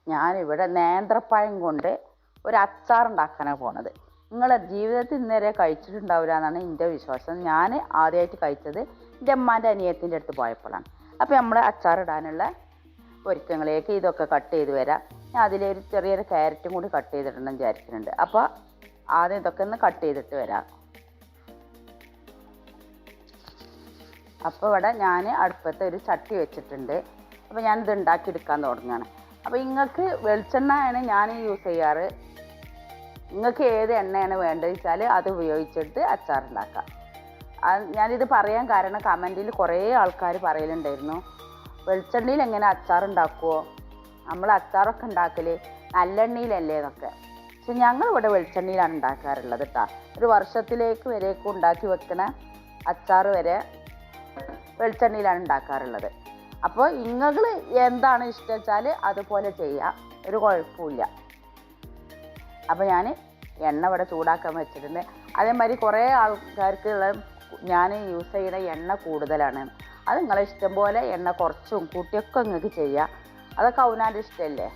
ഞാനിവിടെ നേന്ത്രപ്പഴം കൊണ്ട് ഒരു അച്ചാർ ഉണ്ടാക്കാനാണ് പോണത്. നിങ്ങളുടെ ജീവിതത്തിൽ ഇന്നേരെ കഴിച്ചിട്ടുണ്ടാവില്ല എന്നാണ് എൻ്റെ വിശ്വാസം. ഞാൻ ആദ്യമായിട്ട് കഴിച്ചത് എൻ്റെ അമ്മാൻ്റെ അനിയത്തിൻ്റെ അടുത്ത് പോയപ്പോഴാണ്. അപ്പോൾ നമ്മൾ അച്ചാറിടാനുള്ള ഒരുക്കങ്ങളിലേക്ക് ഇതൊക്കെ കട്ട് ചെയ്ത് വരാം. ഞാൻ അതിലൊരു ചെറിയൊരു ക്യാരറ്റും കൂടി കട്ട് ചെയ്തിട്ടുണ്ടെന്ന് വിചാരിക്കുന്നുണ്ട്. അപ്പോൾ ആദ്യം ഇതൊക്കെ ഒന്ന് കട്ട് ചെയ്തിട്ട് വരാം. അപ്പോൾ ഇവിടെ ഞാൻ അടുപ്പത്ത് ഒരു ചട്ടി വെച്ചിട്ടുണ്ട്. അപ്പോൾ ഞാനിത് ഉണ്ടാക്കിയെടുക്കാൻ തുടങ്ങുകയാണ്. അപ്പോൾ നിങ്ങൾക്ക് വെളിച്ചെണ്ണയാണ് ഞാൻ യൂസ് ചെയ്യാറ്. നിങ്ങൾക്ക് ഏത് എണ്ണയാണ് വേണ്ടത് വെച്ചാൽ അത് ഉപയോഗിച്ചിട്ട് അച്ചാറുണ്ടാക്കാം. ഞാനിത് പറയാൻ കാരണം കമൻറ്റിൽ കുറേ ആൾക്കാർ പറയലുണ്ടായിരുന്നു, വെളിച്ചെണ്ണയിൽ എങ്ങനെ അച്ചാറുണ്ടാക്കുമോ, നമ്മൾ അച്ചാറൊക്കെ ഉണ്ടാക്കൽ നല്ലെണ്ണയിലല്ലേ എന്നൊക്കെ. പക്ഷെ ഞങ്ങളിവിടെ വെളിച്ചെണ്ണയിലാണ് ഉണ്ടാക്കാറുള്ളത് കേട്ടോ. ഒരു വർഷത്തിലേക്ക് വരെയൊക്കെ ഉണ്ടാക്കി വെക്കണ അച്ചാർ വരെ വെളിച്ചെണ്ണയിലാണ് ഉണ്ടാക്കാറുള്ളത്. അപ്പോൾ നിങ്ങൾ എന്താണ് ഇഷ്ടം വെച്ചാൽ അതുപോലെ ചെയ്യാം, ഒരു കുഴപ്പമില്ല. അപ്പോൾ ഞാൻ എണ്ണ ഇവിടെ ചൂടാക്കാൻ വെച്ചിട്ടുണ്ട്. അതേമാതിരി കുറേ ആൾക്കാർക്കുള്ള ഞാൻ യൂസ് ചെയ്യുന്ന എണ്ണ കൂടുതലാണ്. അത് നിങ്ങളെ ഇഷ്ടം പോലെ എണ്ണ കുറച്ചും കൂട്ടിയൊക്കെ നിങ്ങൾക്ക് ചെയ്യാം. അതൊക്കെ അവനാൻ്റെ ഇഷ്ടമല്ലേ.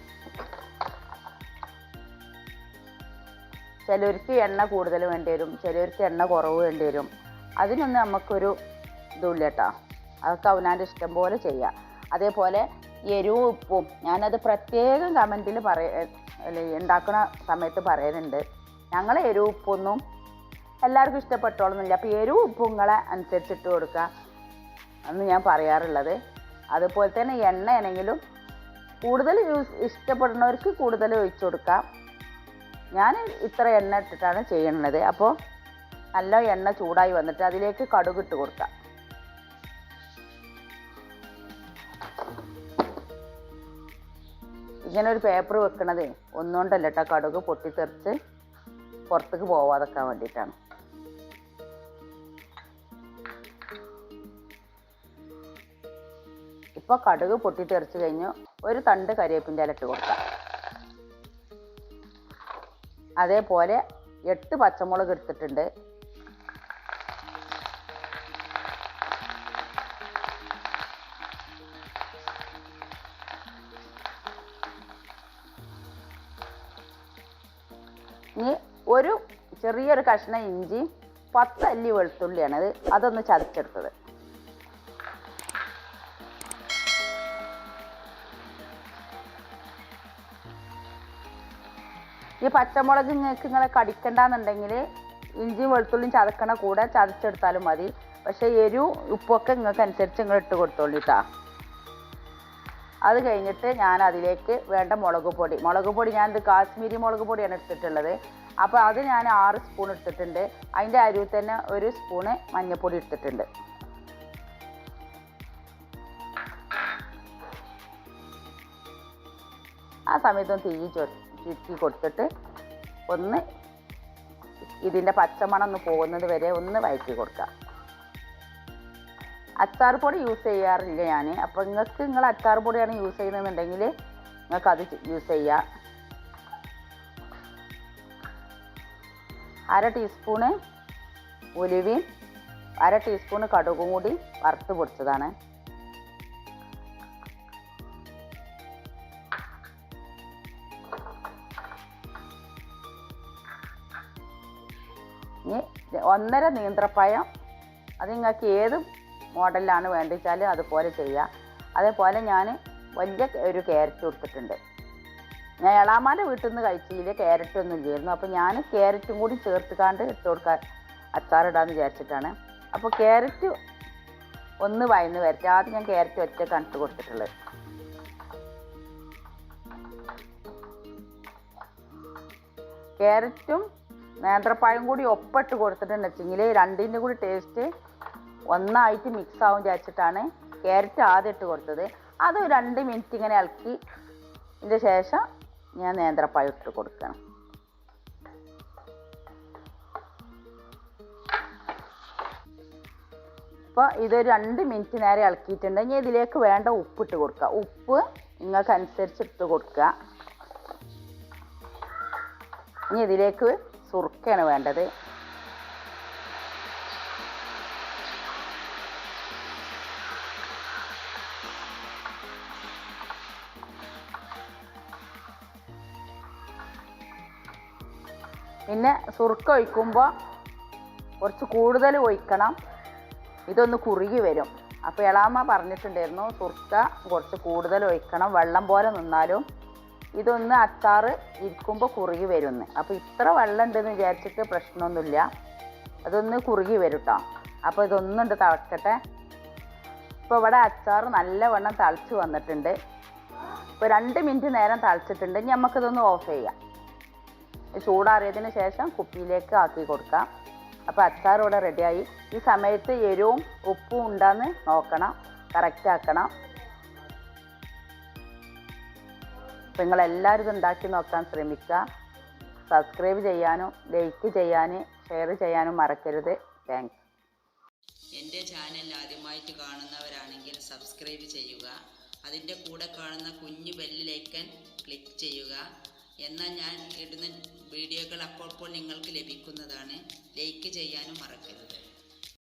ചിലർക്ക് എണ്ണ കൂടുതൽ വേണ്ടി വരും, ചിലർക്ക് എണ്ണ കുറവ് വേണ്ടി വരും. അതിനൊന്നും നമുക്കൊരു ഇതുമില്ല കേട്ടോ. അതൊക്കെ അവനാൻ്റെ ഇഷ്ടം പോലെ ചെയ്യാം. അതേപോലെ എരിവും ഉപ്പും ഞാനത് പ്രത്യേകം കമൻറ്റിൽ ഉണ്ടാക്കുന്ന സമയത്ത് പറയുന്നുണ്ട്. ഞങ്ങൾ എരിവും ഉപ്പൊന്നും എല്ലാവർക്കും ഇഷ്ടപ്പെട്ടോളന്നില്ല. അപ്പോൾ എരിവും ഉപ്പും നിങ്ങളെ അനുസരിച്ചിട്ട് കൊടുക്കുക എന്ന് ഞാൻ പറയാറുള്ളത്. അതുപോലെ തന്നെ എണ്ണയാണെങ്കിലും കൂടുതൽ ഇഷ്ടപ്പെടുന്നവർക്ക് കൂടുതൽ ഒഴിച്ചു കൊടുക്കാം. ഞാൻ ഇത്ര എണ്ണ ഇട്ടിട്ടാണ് ചെയ്യുന്നത്. അപ്പോൾ നല്ല എണ്ണ ചൂടായി വന്നിട്ട് അതിലേക്ക് കടുക് ഇട്ട് കൊടുക്കാം. ഇങ്ങനെ ഒരു പേപ്പർ വെക്കണത് ഒന്നുകൊണ്ടല്ല കേട്ടോ, കടുക് പൊട്ടിത്തെറിച്ച് പുറത്തേക്ക് പോവാതെക്കാൻ വേണ്ടിയിട്ടാണ്. ഇപ്പോൾ കടുക് പൊട്ടിത്തെറിച്ച് കഴിഞ്ഞു. ഒരു തണ്ട് കരിവേപ്പിൻ്റെ ഇല ഇട്ട് കൊടുക്കാം. അതേപോലെ 8 പച്ചമുളക് എടുത്തിട്ടുണ്ട്. ഇനി ഒരു ചെറിയൊരു കഷ്ണം ഇഞ്ചി, 10 അല്ലി വെളുത്തുള്ളിയാണത്, അതൊന്ന് ചതച്ചെടുത്തത്. ഈ പച്ചമുളക് നിങ്ങളെ കടിക്കണ്ടെന്നുണ്ടെങ്കിൽ ഇഞ്ചിയും വെളുത്തുള്ളിയും ചതക്കണ കൂടെ ചതച്ചെടുത്താലും മതി. പക്ഷേ എരിവും ഉപ്പൊക്കെ നിങ്ങൾക്ക് അനുസരിച്ച് നിങ്ങൾ ഇട്ട് കൊടുത്തോളിട്ടാ. അത് കഴിഞ്ഞിട്ട് ഞാൻ അതിലേക്ക് വേണ്ട മുളക് പൊടി ഞാനിത് കാശ്മീരി മുളക് പൊടിയാണ് എടുത്തിട്ടുള്ളത്. അപ്പോൾ അത് ഞാൻ 6 സ്പൂൺ എടുത്തിട്ടുണ്ട്. അതിൻ്റെ അരിയിൽ തന്നെ 1 സ്പൂണ് മഞ്ഞൾപ്പൊടി എടുത്തിട്ടുണ്ട്. ആ സമയത്തൊന്ന് തീ ചുരുക്കി കൊടുത്തിട്ട് ഒന്ന് ഇതിൻ്റെ പച്ചമണം ഒന്ന് പോകുന്നത് വരെ ഒന്ന് വഴറ്റി കൊടുക്കുക. അച്ചാർ പൊടി യൂസ് ചെയ്യാറില്ല ഞാൻ. അപ്പോൾ നിങ്ങൾ അച്ചാർ പൊടിയാണ് യൂസ് ചെയ്യുന്നതെന്നുണ്ടെങ്കിൽ നിങ്ങൾക്കത് യൂസ് ചെയ്യാം. 1/2 ടീസ്പൂണ് ഉലുവയും 1/2 ടീസ്പൂണ് കടുകും കൂടി വറുത്ത് പൊടിച്ചതാണ്. ഇനി 1.5 നേന്ത്രപ്പഴം, അത് നിങ്ങൾക്ക് ഏത് മോഡലിലാണ് വേണ്ടിച്ചാൽ അതുപോലെ ചെയ്യാം. അതേപോലെ ഞാൻ വലിയ ഒരു ക്യാരറ്റ് കൊടുത്തിട്ടുണ്ട്. ഞാൻ എളാമാൻ്റെ വീട്ടിൽ നിന്ന് കഴിച്ചില്ല, ക്യാരറ്റ് ഒന്നും ഇല്ലായിരുന്നു. അപ്പോൾ ഞാൻ ക്യാരറ്റും കൂടി ചേർത്തുകാണ്ട് ഇട്ട് കൊടുക്കാൻ അച്ചാറിടാമെന്ന് വിചാരിച്ചിട്ടാണ്. അപ്പോൾ ക്യാരറ്റ് ഒന്ന് വഴന്ന് വരട്ടെ. ആദ്യം ഞാൻ ക്യാരറ്റ് ഒറ്റ കണ്ടിട്ട് കൊടുത്തിട്ടുള്ളത്. ക്യാരറ്റും നേന്ത്രപ്പഴം കൂടി ഒപ്പിട്ട് കൊടുത്തിട്ടുണ്ട് വെച്ചെങ്കിൽ രണ്ടിൻ്റെ കൂടി ടേസ്റ്റ് ഒന്നായിട്ട് മിക്സ് ആവും വിചാരിച്ചിട്ടാണ് ക്യാരറ്റ് ആദ്യം ഇട്ട് കൊടുത്തത്. അത് 2 മിനിറ്റ് ഇങ്ങനെ ഇളക്കി ഇതിൻ്റെ ശേഷം ഞാൻ നേന്ത്രപ്പഴം ഇട്ട് കൊടുക്കണം. അപ്പോൾ ഇതൊരു 2 മിനിറ്റ് നേരെ ഇളക്കിയിട്ടുണ്ട്. ഇനി ഇതിലേക്ക് വേണ്ട ഉപ്പിട്ട് കൊടുക്കുക. ഉപ്പ് നിങ്ങൾക്ക് അനുസരിച്ച് ഇട്ട് കൊടുക്കുക. ഇനി ഇതിലേക്ക് സുർക്കയാണ് വേണ്ടത്. പിന്നെ സുർക്ക ഒഴിക്കുമ്പോൾ കുറച്ച് കൂടുതൽ ഒഴിക്കണം, ഇതൊന്ന് കുറുകി വരും. അപ്പോൾ എളാമ്മ പറഞ്ഞിട്ടുണ്ടായിരുന്നു സുർക്ക കുറച്ച് കൂടുതൽ ഒഴിക്കണം, വെള്ളം പോലെ നിന്നാലും ഇതൊന്ന് അച്ചാർ ഇരിക്കുമ്പോൾ കുറുകി വരുമെന്ന്. അപ്പോൾ ഇത്ര വെള്ളം ഉണ്ടെന്ന് വിചാരിച്ചിട്ട് പ്രശ്നമൊന്നുമില്ല, അതൊന്ന് കുറുകി വരും കേട്ടോ. അപ്പോൾ ഇതൊന്നുണ്ട് തിളക്കട്ടെ. ഇപ്പോൾ ഇവിടെ അച്ചാർ നല്ലവണ്ണം തിളച്ച് വന്നിട്ടുണ്ട്. ഇപ്പോൾ 2 മിനിറ്റ് നേരം തിളച്ചിട്ടുണ്ട്. ഇനി നമുക്കിതൊന്ന് ഓഫ് ചെയ്യാം. ചൂടാറിയതിന് ശേഷം കുപ്പിയിലേക്ക് ആക്കി കൊടുക്കാം. അപ്പോൾ അച്ചാർ ഇവിടെ റെഡിയായി. ഈ സമയത്ത് എരിവും ഉപ്പും ഉണ്ടാന്ന് നോക്കണം, കറക്റ്റ് ആക്കണം. അപ്പോൾ നിങ്ങളെല്ലാവരും ഇത് ഉണ്ടാക്കി നോക്കാൻ ശ്രമിക്കുക. സബ്സ്ക്രൈബ് ചെയ്യാനും ലൈക്ക് ചെയ്യാനും ഷെയർ ചെയ്യാനും മറക്കരുത്. താങ്ക്സ്. എൻ്റെ ചാനൽ ആദ്യമായിട്ട് കാണുന്നവരാണെങ്കിൽ സബ്സ്ക്രൈബ് ചെയ്യുക. അതിൻ്റെ കൂടെ കാണുന്ന കുഞ്ഞു ബെല്ലിലേക്കൻ ക്ലിക്ക് ചെയ്യുക. എന്നാൽ ഞാൻ ഇടുന്ന വീഡിയോകൾ അപ്പോൾ നിങ്ങൾക്ക് ലഭിക്കുന്നതാണ്. ലൈക്ക് ചെയ്യാനും മറക്കരുത്.